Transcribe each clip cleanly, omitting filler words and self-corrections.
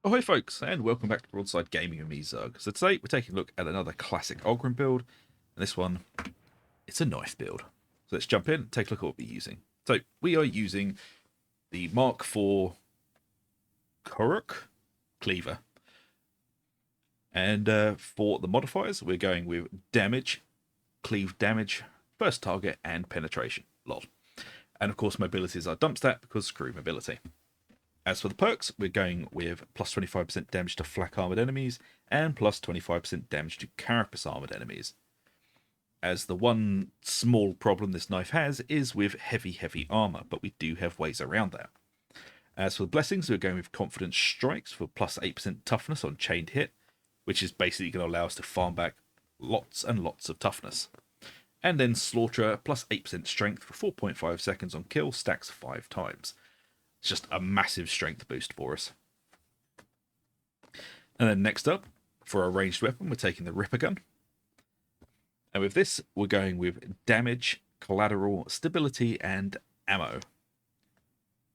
Ahoy folks, and welcome back to Broadside Gaming with me, Zerg. So today we're taking a look at another classic Ogryn build, and this one, it's a knife build. So let's jump in and take a look at what we're using. So we are using the Mark IV Cleaver. And for the modifiers, we're going with damage, cleave damage, first target, and penetration. Lol. And of course mobility is our dump stat because screw mobility. As for the perks, we're going with plus 25% damage to flak armored enemies and plus 25% damage to carapace armored enemies. As the one small problem this knife has is with heavy armor, but we do have ways around that. As for the blessings, we're going with confident strikes for plus 8% toughness on chained hit, which is basically going to allow us to farm back lots and lots of toughness. And then slaughterer plus 8% strength for 4.5 seconds on kill stacks 5 times. It's just a massive strength boost for us. And then next up, for a ranged weapon, we're taking the Ripper Gun. And with this, we're going with damage, collateral, stability, and ammo.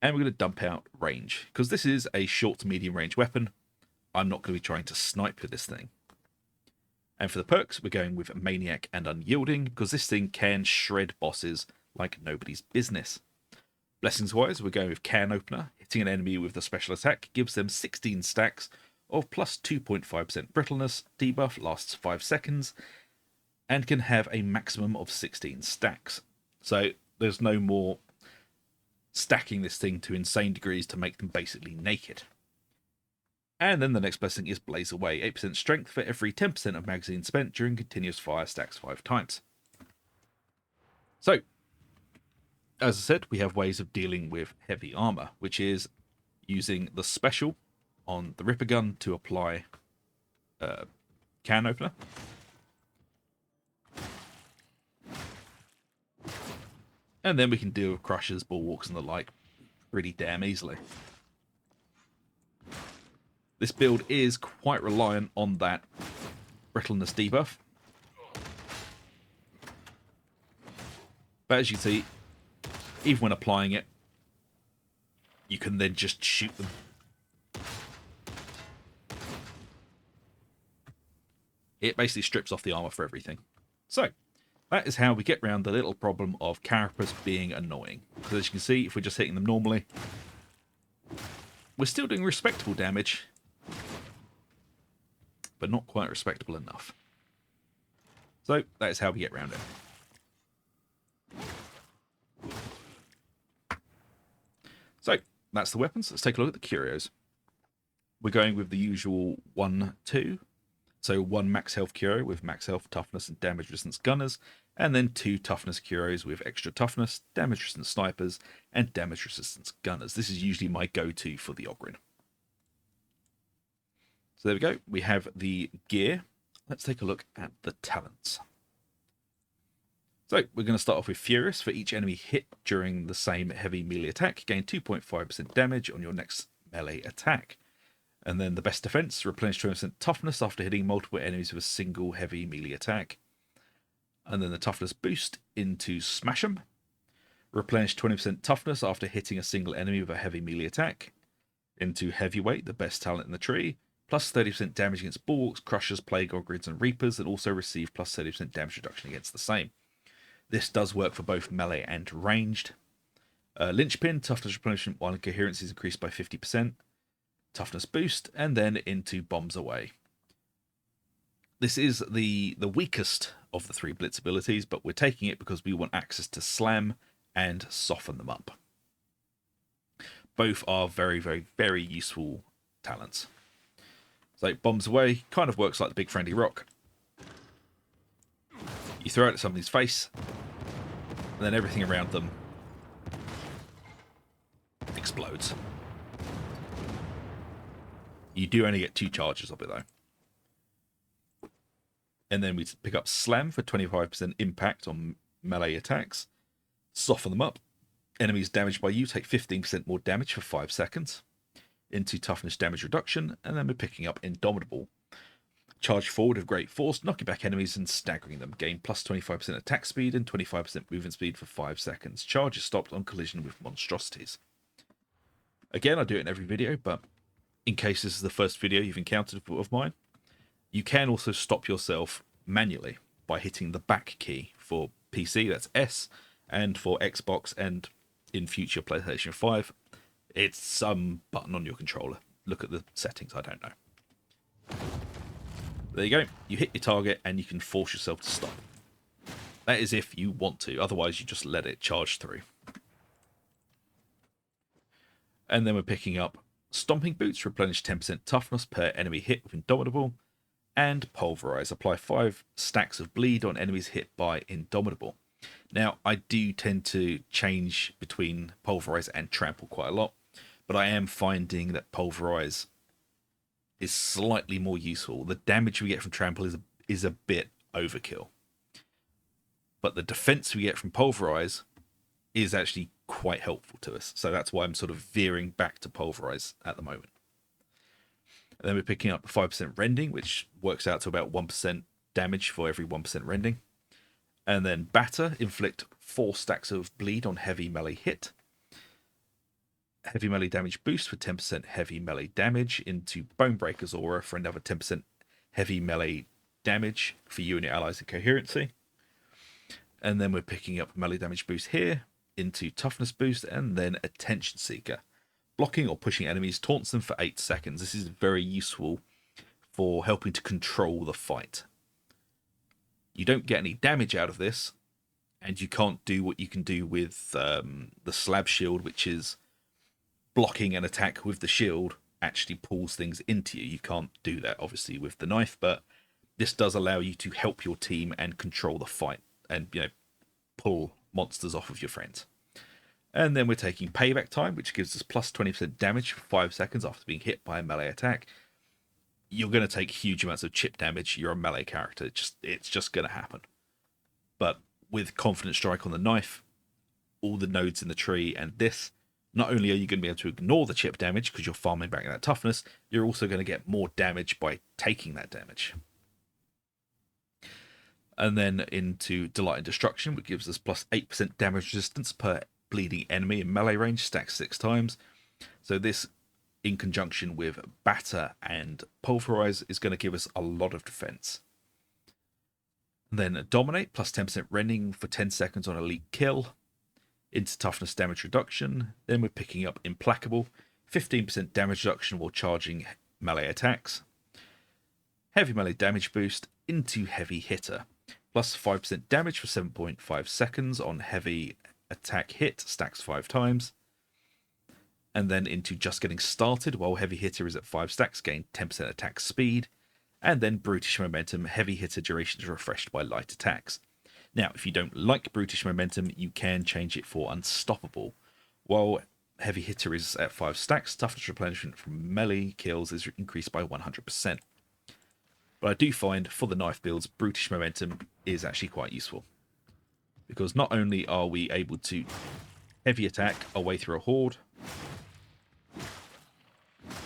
And we're going to dump out range, because this is a short to medium range weapon. I'm not going to be trying to snipe with this thing. And for the perks, we're going with Maniac and Unyielding, because this thing can shred bosses like nobody's business. Blessings wise, we're going with Can Opener. Hitting an enemy with the special attack gives them 16 stacks of plus 2.5% brittleness. Debuff lasts 5 seconds and can have a maximum of 16 stacks. So there's no more stacking this thing to insane degrees to make them basically naked. And then the next blessing is Blaze Away. 8% strength for every 10% of magazine spent during continuous fire stacks 5 times. So, as I said, we have ways of dealing with heavy armor, which is using the special on the Ripper Gun to apply Can Opener. And then we can deal with crushers, bulwarks, and the like pretty damn easily. This build is quite reliant on that brittleness debuff. But as you see, even when applying it, you can then just shoot them. It basically strips off the armor for everything. So, that is how we get around the little problem of carapace being annoying. Because as you can see, if we're just hitting them normally, we're still doing respectable damage, but not quite respectable enough. So, that is how we get around it. So, that's the weapons. Let's take a look at the Curios. We're going with the usual 1-2. So 1 max health Curio with max health, toughness, and damage resistance gunners, and then 2 toughness Curios with extra toughness, damage resistance snipers, and damage resistance gunners. This is usually my go-to for the Ogryn. So there we go. We have the gear. Let's take a look at the talents. So we're going to start off with Furious. For each enemy hit during the same heavy melee attack, gain 2.5% damage on your next melee attack. And then the best defense, replenish 20% toughness after hitting multiple enemies with a single heavy melee attack. And then the toughness boost into Smash 'em. Replenish 20% toughness after hitting a single enemy with a heavy melee attack. Into Heavyweight, the best talent in the tree. Plus 30% damage against bulwarks, crushers, plague ogres, and reapers, and also receive plus 30% damage reduction against the same. This does work for both melee and ranged. Linchpin, toughness replenishment while coherence is increased by 50%. Toughness boost, and then into Bombs Away. This is the weakest of the 3 blitz abilities, but we're taking it because we want access to Slam and Soften them up. Both are very useful talents. So Bombs Away kind of works like the Big Friendly Rock. You throw it at somebody's face, and then everything around them explodes. You do only get 2 charges of it, though. And then we pick up Slam for 25% impact on melee attacks. Soften them up. Enemies damaged by you take 15% more damage for 5 seconds. Into Toughness damage reduction. And then we're picking up Indomitable. Charge forward with great force, knocking back enemies and staggering them. Gain plus 25% attack speed and 25% movement speed for 5 seconds. Charge is stopped on collision with monstrosities. Again, I do it in every video, but in case this is the first video you've encountered of mine, you can also stop yourself manually by hitting the back key. For PC, that's S, and for Xbox and in future PlayStation 5, it's some button on your controller. Look at the settings, I don't know. There you go. You hit your target and you can force yourself to stop. That is if you want to, otherwise you just let it charge through. And then we're picking up Stomping Boots, replenish 10% toughness per enemy hit with Indomitable, and Pulverize, apply 5 stacks of bleed on enemies hit by Indomitable. Now, I do tend to change between Pulverize and Trample quite a lot, but I am finding that Pulverize is slightly more useful. The damage we get from Trample is a bit overkill, but the defense we get from Pulverize is actually quite helpful to us. So that's why I'm sort of veering back to Pulverize at the moment. And then we're picking up 5% rending, which works out to about 1% damage for every 1% rending. And then Batter, inflict 4 stacks of bleed on heavy melee hit. Heavy melee damage boost for 10% heavy melee damage into Bonebreaker's aura for another 10% heavy melee damage for you and your allies in coherency. And then we're picking up melee damage boost here into toughness boost, and then Attention Seeker. Blocking or pushing enemies taunts them for 8 seconds. This is very useful for helping to control the fight. You don't get any damage out of this, and you can't do what you can do with the slab shield, which is blocking an attack with the shield actually pulls things into you. You can't do that, obviously, with the knife, but this does allow you to help your team and control the fight and, you know, pull monsters off of your friends. And then we're taking Payback Time, which gives us plus 20% damage for 5 seconds after being hit by a melee attack. You're going to take huge amounts of chip damage. You're a melee character. It's just going to happen. But with Confident Strike on the knife, all the nodes in the tree, and this, not only are you going to be able to ignore the chip damage because you're farming back that toughness, you're also going to get more damage by taking that damage. And then into Delight and Destruction, which gives us plus 8% damage resistance per bleeding enemy in melee range, stacked 6 times. So this, in conjunction with Batter and Pulverize, is going to give us a lot of defense. Then Dominate, plus 10% rending for 10 seconds on elite kill, into toughness damage reduction. Then we're picking up Implacable, 15% damage reduction while charging melee attacks. Heavy melee damage boost into Heavy Hitter, plus 5% damage for 7.5 seconds on heavy attack hit, stacks 5 times. And then into Just Getting Started, while Heavy Hitter is at 5 stacks, gain 10% attack speed. And then Brutish Momentum, Heavy Hitter duration is refreshed by light attacks. Now, if you don't like Brutish Momentum, you can change it for Unstoppable. While Heavy Hitter is at 5 stacks, toughness replenishment from melee kills is increased by 100%. But I do find, for the knife builds, Brutish Momentum is actually quite useful. Because not only are we able to heavy attack our way through a horde,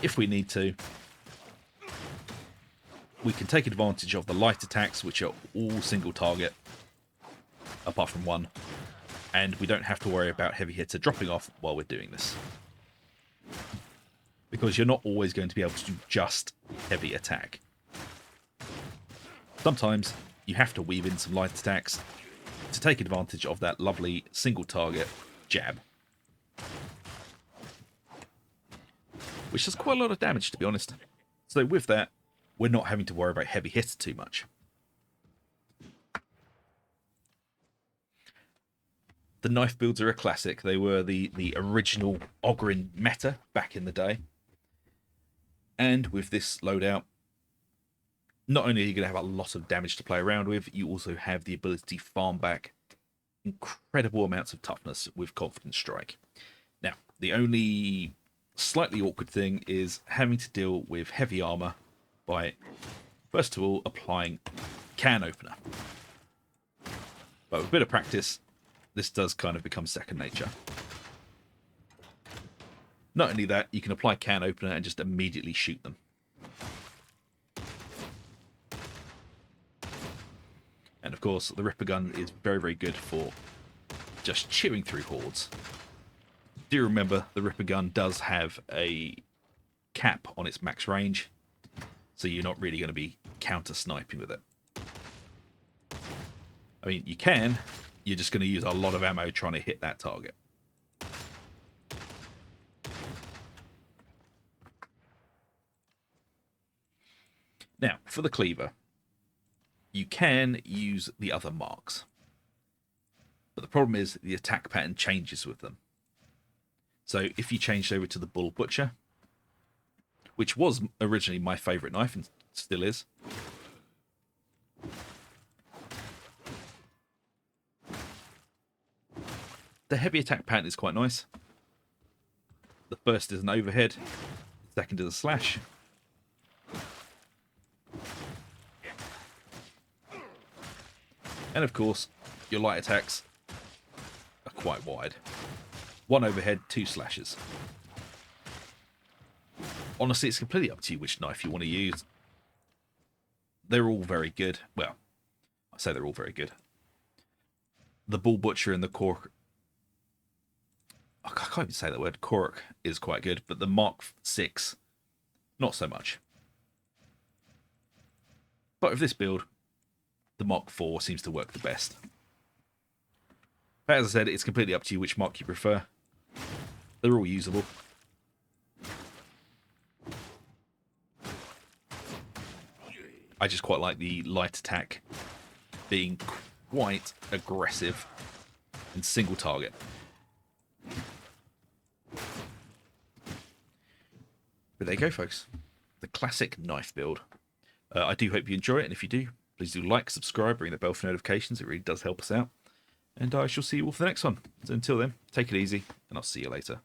if we need to, we can take advantage of the light attacks, which are all single target, apart from one, and we don't have to worry about Heavy Hitter dropping off while we're doing this. Because you're not always going to be able to do just heavy attack. Sometimes you have to weave in some light attacks to take advantage of that lovely single target jab, which does quite a lot of damage, to be honest. So with that, we're not having to worry about Heavy Hitter too much. The knife builds are a classic. They were the original Ogryn meta back in the day. And with this loadout, not only are you going to have a lot of damage to play around with, you also have the ability to farm back incredible amounts of toughness with Confident Strike. Now, the only slightly awkward thing is having to deal with heavy armor by, first of all, applying Can Opener. But with a bit of practice, this does kind of become second nature. Not only that, you can apply Can Opener and just immediately shoot them. And of course, the Ripper Gun is very, very good for just chewing through hordes. Do remember, the Ripper Gun does have a cap on its max range, so you're not really going to be counter sniping with it. I mean, you can, you're just going to use a lot of ammo trying to hit that target. Now, for the cleaver, you can use the other marks, but the problem is the attack pattern changes with them. So if you changed over to the bull butcher, which was originally my favorite knife and still is, the heavy attack pattern is quite nice. The first is an overhead, the second is a slash. And of course, your light attacks are quite wide. 1 overhead, 2 slashes. Honestly, it's completely up to you which knife you want to use. They're all very good. Well, I say they're all very good. The bull butcher and the cork, I can't even say that word, cork, is quite good, but the Mark 6, not so much. But with this build, the Mark 4 seems to work the best. But as I said, it's completely up to you which mark you prefer. They're all usable. I just quite like the light attack being quite aggressive and single target. But there you go, folks. The classic knife build. I do hope you enjoy it, and if you do, please do like, subscribe, ring the bell for notifications. It really does help us out. And I shall see you all for the next one. So until then, take it easy, and I'll see you later.